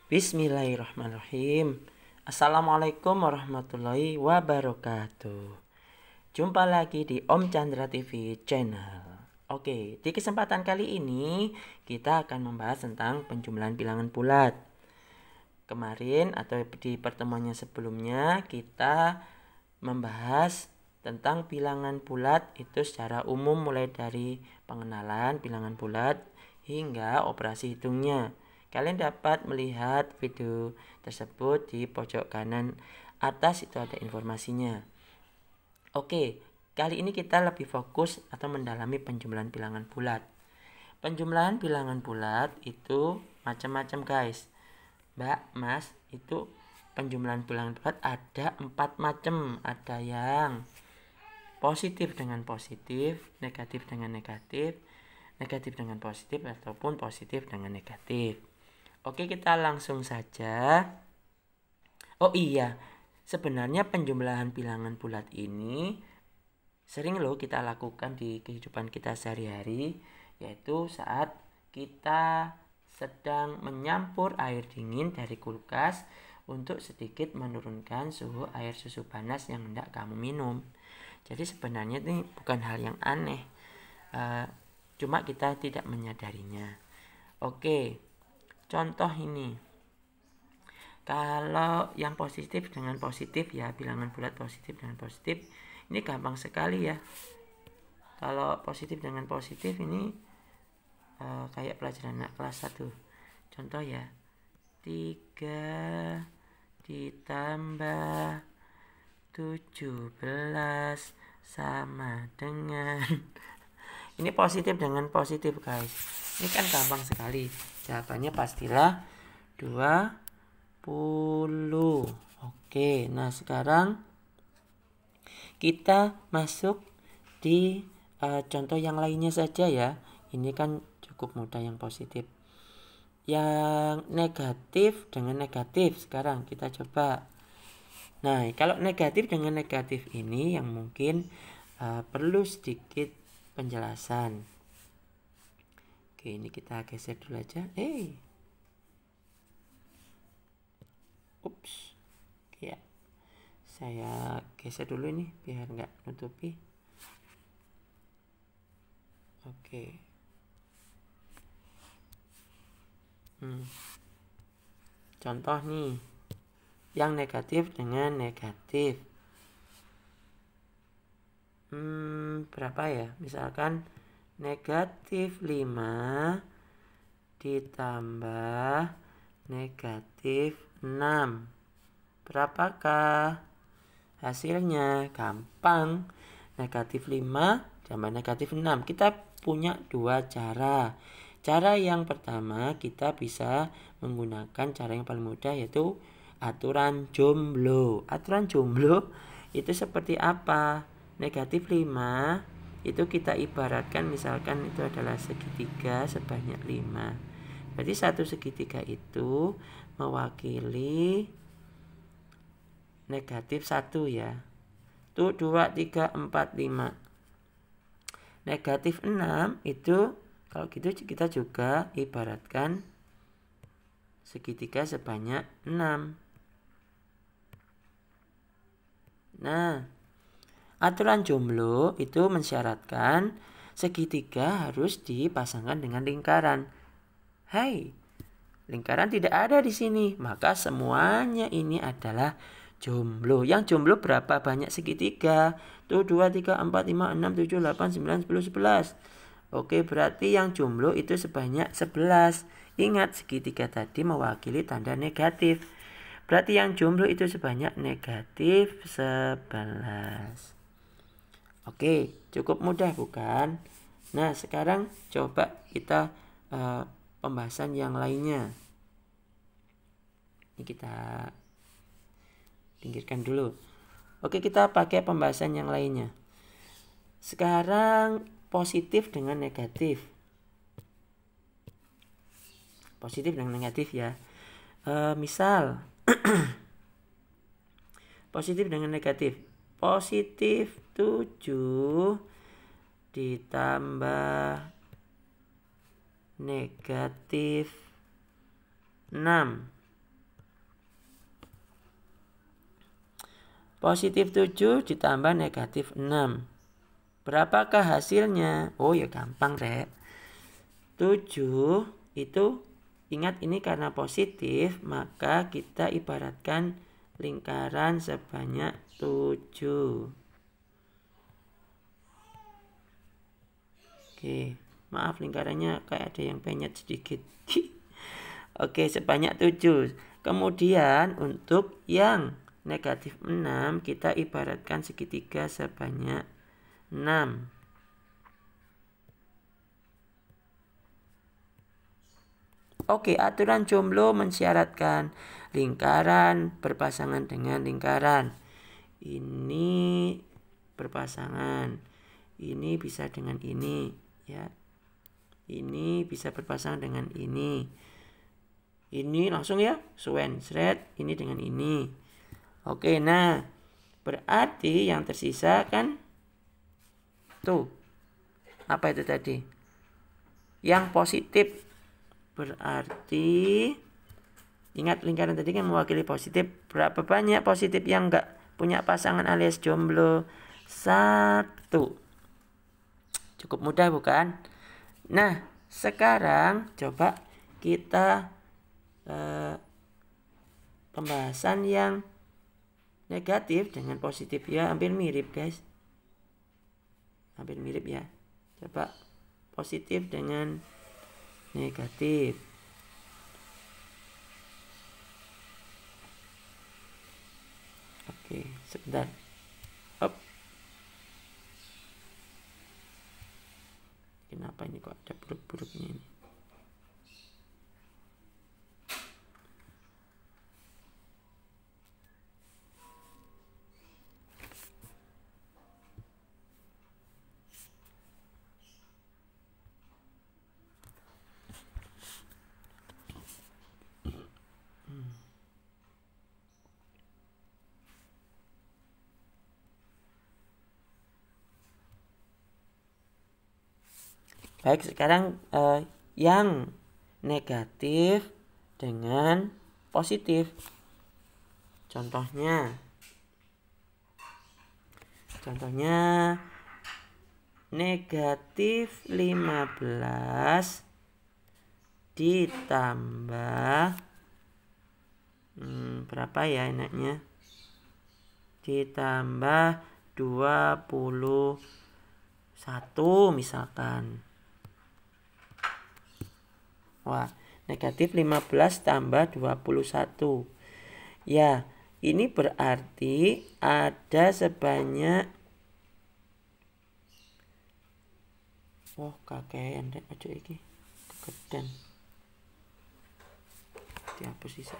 Bismillahirrahmanirrahim. Assalamualaikum warahmatullahi wabarakatuh. Jumpa lagi di Om Chandra TV channel. Oke, di kesempatan kali ini kita akan membahas tentang penjumlahan bilangan bulat. Kemarin atau di pertemuannya sebelumnya kita membahas tentang bilangan bulat itu secara umum, mulai dari pengenalan bilangan bulat hingga operasi hitungnya. Kalian dapat melihat video tersebut di pojok kanan atas, itu ada informasinya. Oke, kali ini kita lebih fokus atau mendalami penjumlahan bilangan bulat. Penjumlahan bilangan bulat itu macam-macam guys. Mbak, Mas, itu penjumlahan bilangan bulat ada 4 macam. Ada yang positif dengan positif, negatif dengan negatif, negatif dengan positif, ataupun positif dengan negatif. Oke, kita langsung saja. Oh iya, sebenarnya penjumlahan bilangan bulat ini sering loh kita lakukan di kehidupan kita sehari-hari, yaitu saat kita sedang menyampur air dingin dari kulkas untuk sedikit menurunkan suhu air susu panas yang hendak kamu minum. Jadi sebenarnya ini bukan hal yang aneh, cuma kita tidak menyadarinya. Oke, contoh ini, kalau yang positif dengan positif ya, bilangan bulat positif dengan positif, ini gampang sekali ya. Kalau positif dengan positif ini kayak pelajaran kelas 1. Contoh ya, 3 ditambah 17 sama dengan ini positif dengan positif guys. Ini kan gampang sekali. Jawabannya pastilah 20. Oke, nah sekarang kita masuk di contoh yang lainnya saja ya. Ini kan cukup mudah yang positif. Yang negatif dengan negatif sekarang kita coba. Nah, kalau negatif dengan negatif ini yang mungkin perlu sedikit penjelasan. Oke, ini kita geser dulu aja. Ups. Ya. Saya geser dulu ini biar nggak nutupi. Oke. Contoh nih, yang negatif dengan negatif. Berapa ya? Misalkan negatif 5 ditambah negatif 6. Berapakah hasilnya? Gampang. Negatif 5 tambah negatif 6. Kita punya 2 cara. Cara yang pertama kita bisa menggunakan cara yang paling mudah, yaitu aturan jomblo. Aturan jomblo itu seperti apa? Negatif 5 itu kita ibaratkan misalkan itu adalah segitiga sebanyak 5. Berarti satu segitiga itu mewakili negatif 1 ya. Itu 2, 3, 4, 5. Negatif 6 itu kalau gitu kita juga ibaratkan segitiga sebanyak 6. Nah, aturan jomblo itu mensyaratkan segitiga harus dipasangkan dengan lingkaran. Hai, lingkaran tidak ada di sini, maka semuanya ini adalah jomblo. Yang jomblo berapa banyak segitiga? Tuh 2, 3, 4, 5, 6, 7, 8, 9, 10, 11. Oke, berarti yang jomblo itu sebanyak 11. Ingat, segitiga tadi mewakili tanda negatif. Berarti yang jomblo itu sebanyak negatif 11. Oke, cukup mudah bukan? Nah, sekarang coba kita pembahasan yang lainnya. Ini kita pinggirkan dulu. Oke, kita pakai pembahasan yang lainnya. Sekarang positif dengan negatif. Positif dengan negatif ya. Misal positif dengan negatif. Positif 7 ditambah negatif 6. Positif 7 ditambah negatif 6. Berapakah hasilnya? Oh ya gampang Rek. 7 itu ingat ini karena positif, maka kita ibaratkan lingkaran sebanyak 7. Oke, maaf lingkarannya kayak ada yang penyet sedikit. Oke, sebanyak 7. Kemudian untuk yang negatif 6 kita ibaratkan segitiga sebanyak 6. Oke, aturan jomblo mensyaratkan lingkaran berpasangan dengan lingkaran. Ini berpasangan. Ini bisa dengan ini, ya. Ini bisa berpasangan dengan ini. Ini langsung ya, Swensred ini dengan ini. Oke, nah berarti yang tersisa kan tuh. Apa itu tadi? Yang positif. Berarti ingat lingkaran tadi kan mewakili positif. Berapa banyak positif yang enggak punya pasangan alias jomblo? 1. Cukup mudah bukan? Nah, sekarang coba kita pembahasan yang negatif dengan positif ya, hampir mirip guys. Hampir mirip ya. Coba positif dengan negatif. Oke, sebentar. Up. Kenapa ini kok ada buruk-buruknya ini? Baik, sekarang yang negatif dengan positif. Contohnya negatif 15 ditambah berapa ya enaknya? Ditambah 21 misalkan. Wah, negatif 15 tambah 21. Ya, ini berarti ada sebanyak kakean rek aja iki. Kegedan. Dihapus sisa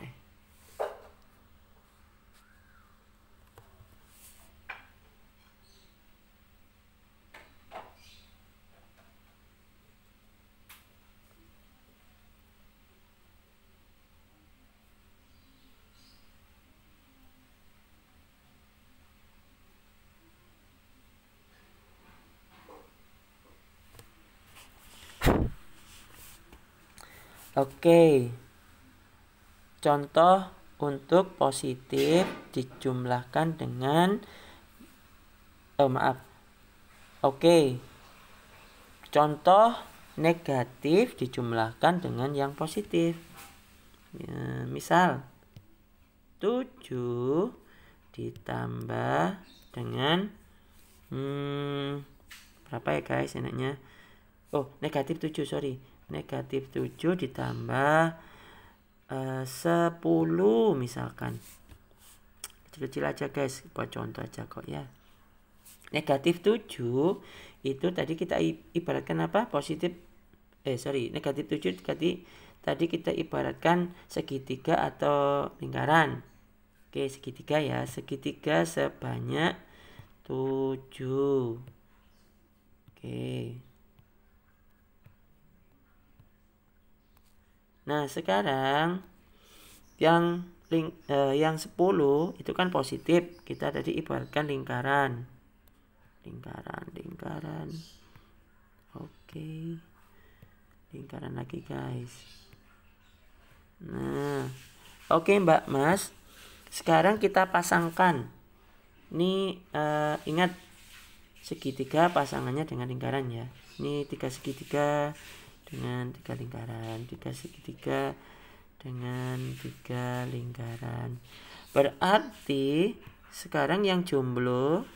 Oke. Contoh untuk positif dijumlahkan dengan Oke. Contoh negatif dijumlahkan dengan yang positif. Ya, misal 7 ditambah dengan berapa ya guys enaknya? Negatif 7, sorry. Negatif 7 ditambah 10 misalkan. Kecil-kecil aja guys, buat contoh aja kok ya. Negatif 7 itu tadi kita ibaratkan apa? Negatif 7 tadi kita ibaratkan segitiga atau lingkaran. Oke, segitiga ya. Segitiga sebanyak 7. Oke. Nah, sekarang yang 10 itu kan positif. Kita tadi ibaratkan lingkaran. Oke. Lingkaran lagi, guys. Nah, oke Mbak Mas. Sekarang kita pasangkan Ini ingat segitiga pasangannya dengan lingkaran ya. Ini 3 segitiga dengan 3 lingkaran, 3 segitiga dengan 3 lingkaran. Berarti sekarang yang jomblo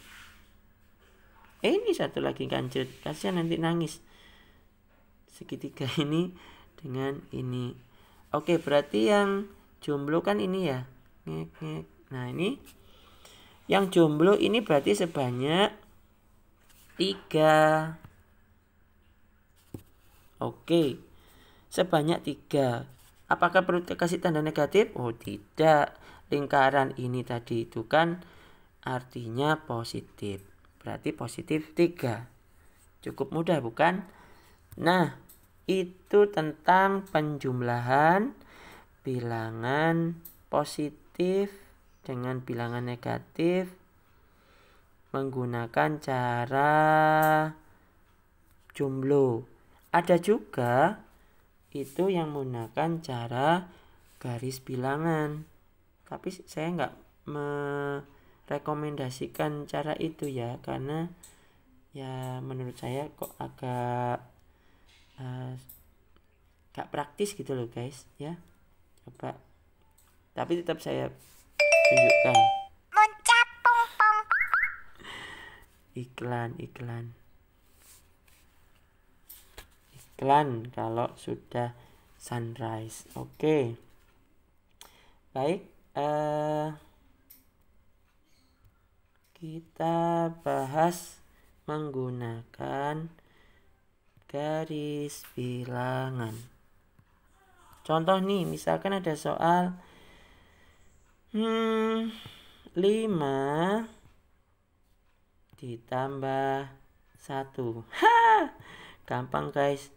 ini satu lagi kancut, kasihan nanti nangis. Segitiga ini dengan ini. Oke, berarti yang jomblo kan ini ya. Nah, ini yang jomblo ini berarti sebanyak 3. Oke, sebanyak 3. Apakah perlu kasih tanda negatif? Oh tidak. Lingkaran ini tadi itu kan artinya positif. Berarti positif 3. Cukup mudah bukan? Nah, itu tentang penjumlahan bilangan positif dengan bilangan negatif menggunakan cara jomblo. Ada juga itu yang menggunakan cara garis bilangan. Tapi saya nggak merekomendasikan cara itu ya, karena ya menurut saya kok agak gak praktis gitu loh guys ya. Coba, tapi tetap saya tunjukkan iklan kalau sudah sunrise. Oke. Baik, kita bahas menggunakan garis bilangan. Contoh nih, misalkan ada soal 5 ditambah 1. Gampang guys.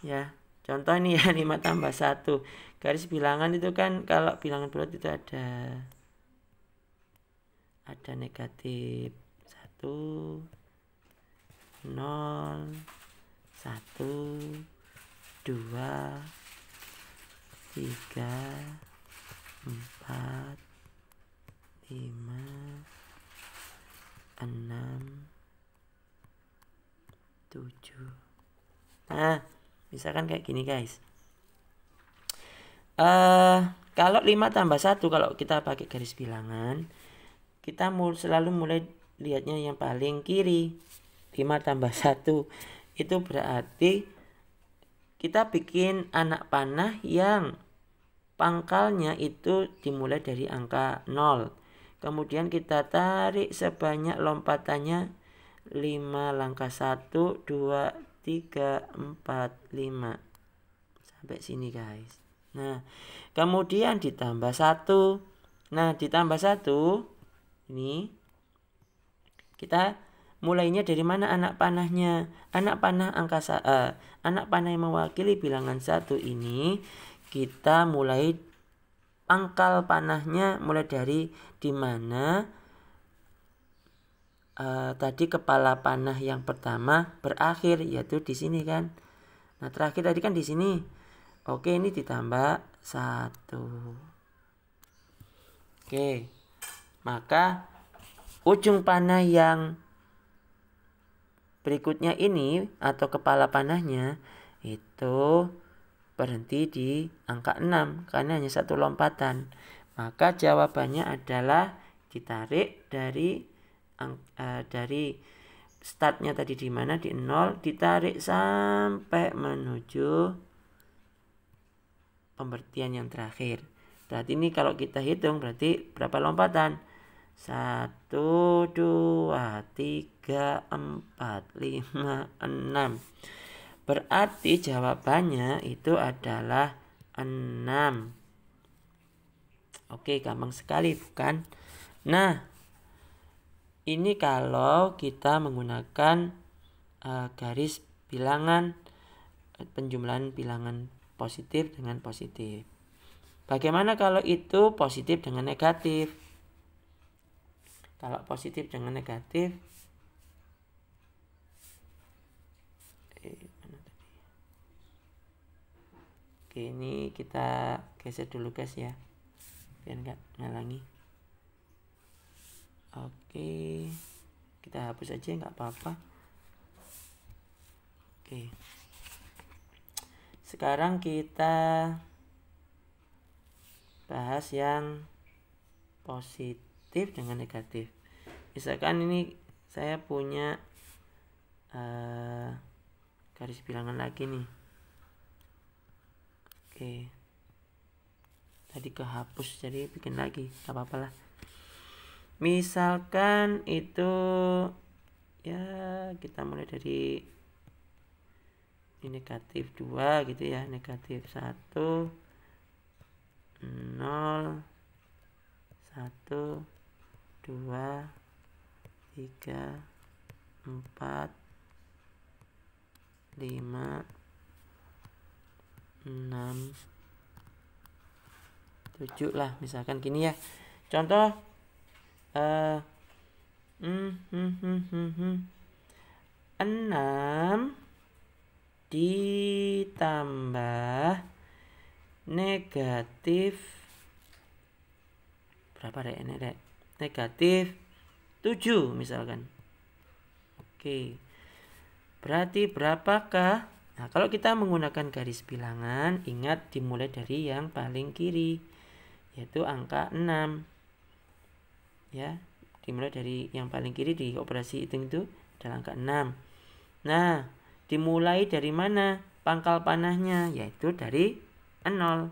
Ya, contoh ini ya, 5 tambah 1. Garis bilangan itu kan kalau bilangan bulat itu ada negatif 1, 0, 1, 2, 3, 4, 5, 6, 7. Nah, misalkan kayak gini guys. Kalau 5 tambah 1, kalau kita pakai garis bilangan, kita selalu mulai lihatnya yang paling kiri. 5 tambah 1 itu berarti kita bikin anak panah yang pangkalnya itu dimulai dari angka 0. Kemudian kita tarik sebanyak lompatannya 5 langkah. 1, 2, 3, 4, 5. Sampai sini guys. Nah, kemudian ditambah 1. Nah, ditambah 1 ini kita mulainya dari mana anak panahnya? Anak panah anak panah yang mewakili bilangan 1 ini kita mulai pangkal panahnya mulai dari di mana tadi kepala panah yang pertama berakhir, yaitu di sini kan. Nah, terakhir tadi kan di sini. Oke, ini ditambah 1. Oke. Maka ujung panah yang berikutnya ini atau kepala panahnya itu berhenti di angka 6 karena hanya 1 lompatan. Maka jawabannya adalah ditarik dari startnya tadi di mana, di 0, ditarik sampai menuju pemberhentian yang terakhir. Berarti ini kalau kita hitung berarti berapa lompatan? 1, 2, 3, 4, 5, 6. Berarti jawabannya itu adalah 6. Oke, gampang sekali bukan? Nah, ini kalau kita menggunakan garis bilangan, penjumlahan bilangan positif dengan positif. Bagaimana kalau itu positif dengan negatif? Kalau positif dengan negatif, oke, ini kita geser dulu guys ya, biar nggak ngalangi. Oke, kita hapus aja nggak apa-apa. Oke, sekarang kita bahas yang positif dengan negatif. Misalkan ini saya punya garis bilangan lagi nih. Oke, tadi kehapus jadi bikin lagi, gak apa-apa lah. Misalkan itu ya kita mulai dari ini negatif 2 gitu ya, negatif 1 0 1 2 3 4 5 6 7 lah, misalkan gini ya. Contoh 6 ditambah negatif berapa rek? Negatif 7 misalkan. Oke, berarti berapakah? Nah, kalau kita menggunakan garis bilangan, ingat dimulai dari yang paling kiri, yaitu angka 6. Ya, dimulai dari yang paling kiri, di operasi hitung itu adalah angka 6. Nah, dimulai dari mana pangkal panahnya? Yaitu dari 0.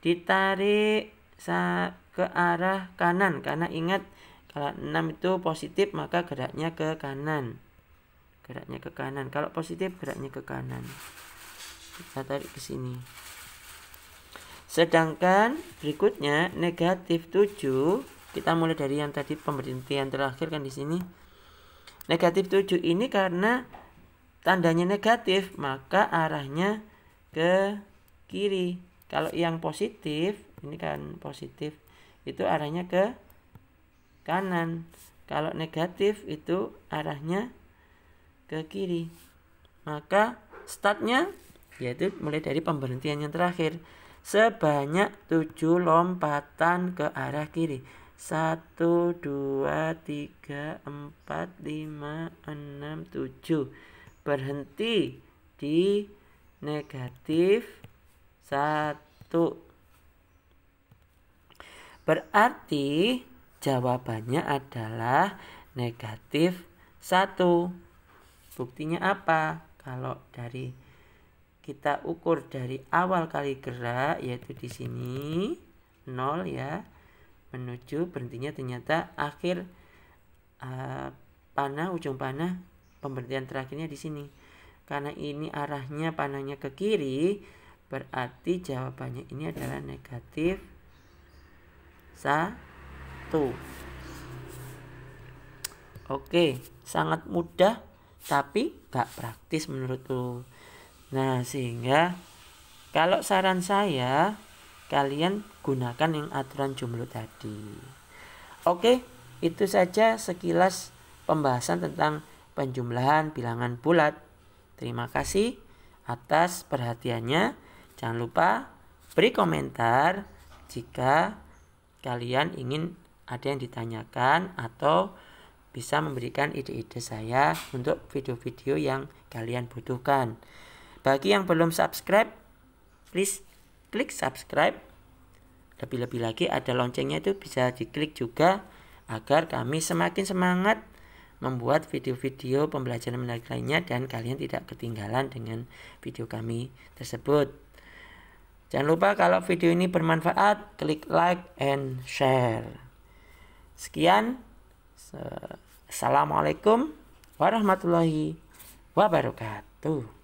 Ditarik ke arah kanan, karena ingat kalau 6 itu positif maka geraknya ke kanan. Kalau positif geraknya ke kanan. Kita tarik ke sini. Sedangkan berikutnya negatif 7, kita mulai dari yang tadi pemberhentian terakhir kan di sini. Negatif 7 ini karena tandanya negatif, maka arahnya ke kiri. Kalau yang positif, ini kan positif, itu arahnya ke kanan. Kalau negatif itu arahnya ke kiri. Maka startnya yaitu mulai dari pemberhentian yang terakhir. Sebanyak 7 lompatan ke arah kiri. 1, 2, 3, 4, 5, 6, 7. Berhenti di negatif 1. Berarti jawabannya adalah negatif 1. Buktinya apa? Kalau dari kita ukur dari awal kali gerak, yaitu di sini 0 ya, menuju berhentinya ternyata akhir panah, ujung panah pemberhentian terakhirnya di sini. Karena ini arahnya panahnya ke kiri, berarti jawabannya ini adalah negatif 1. Oke, sangat mudah tapi gak praktis menurutku. Nah, sehingga kalau saran saya, kalian gunakan yang aturan jumlah tadi. Oke, itu saja sekilas pembahasan tentang penjumlahan bilangan bulat. Terima kasih atas perhatiannya. Jangan lupa beri komentar jika kalian ingin ada yang ditanyakan atau bisa memberikan ide-ide saya untuk video-video yang kalian butuhkan. Bagi yang belum subscribe, please klik subscribe. Lebih-lebih lagi ada loncengnya, itu bisa diklik juga agar kami semakin semangat membuat video-video pembelajaran menarik lainnya dan kalian tidak ketinggalan dengan video kami tersebut. Jangan lupa kalau video ini bermanfaat, klik like and share. Sekian. Assalamualaikum warahmatullahi wabarakatuh.